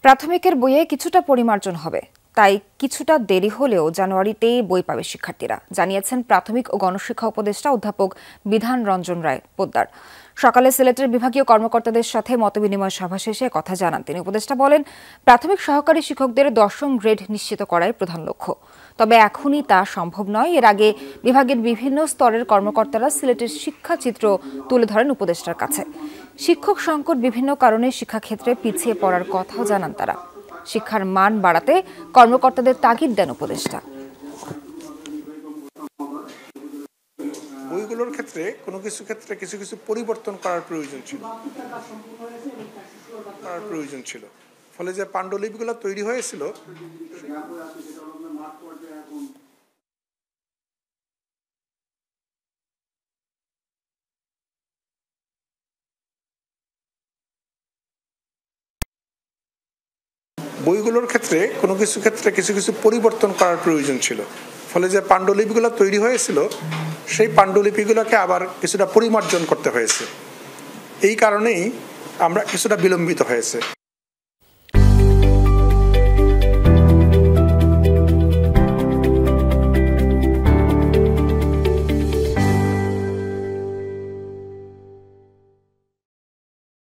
প্রাথমিকের বইয়ে কিছুটা পরিমার্জন হবে, তাই কিছুটা দেরি হলেও জানুয়ারিতেই বই পাবে শিক্ষার্থীরা, জানিয়েছেন প্রাথমিক ও গণশিক্ষা উপদেষ্টা অধ্যাপক বিধান রঞ্জন রায় পোদ্দার। সকালে সিলেটের বিভাগীয় কর্মকর্তাদের সাথে মতবিনিময় সভা শেষে কথা জানান তিনি। উপদেষ্টা বলেন, প্রাথমিক সহকারী শিক্ষকদের 10ম গ্রেড নিশ্চিত করাই প্রধান লক্ষ্য। তবে এখনই তা সম্ভব নয়। এর আগে বিভাগের বিভিন্ন স্তরের কর্মকর্তারা সিলেটের শিক্ষাচিত্র তুলে ধরেন উপদেষ্টার কাছে। শিক্ষক সংকট বিভিন্ন কারণে শিক্ষাক্ষেত্রে পিছিয়ে পড়ার কথাও জানান তারা। শিক্ষার মান বাড়াতে কর্মকর্তাদের তাগিদ দেন উপদেষ্টা। বইগুলোর ক্ষেত্রে কিছু কিছু পরিবর্তন করার প্রয়োজন ছিল। ফলে যে পাণ্ডুলিপিগুলো তৈরি হয়েছিল কিছু কিছু পরিবর্তন করার প্রয়োজন ছিল। ফলে যে পাণ্ডুলিপিগুলো তৈরি হয়েছিল সেই পাণ্ডুলিপিগুলোকে আবার কিছুটা পরিমার্জন করতে হয়েছে। এই কারণেই আমরা কিছুটা বিলম্বিত হয়েছে।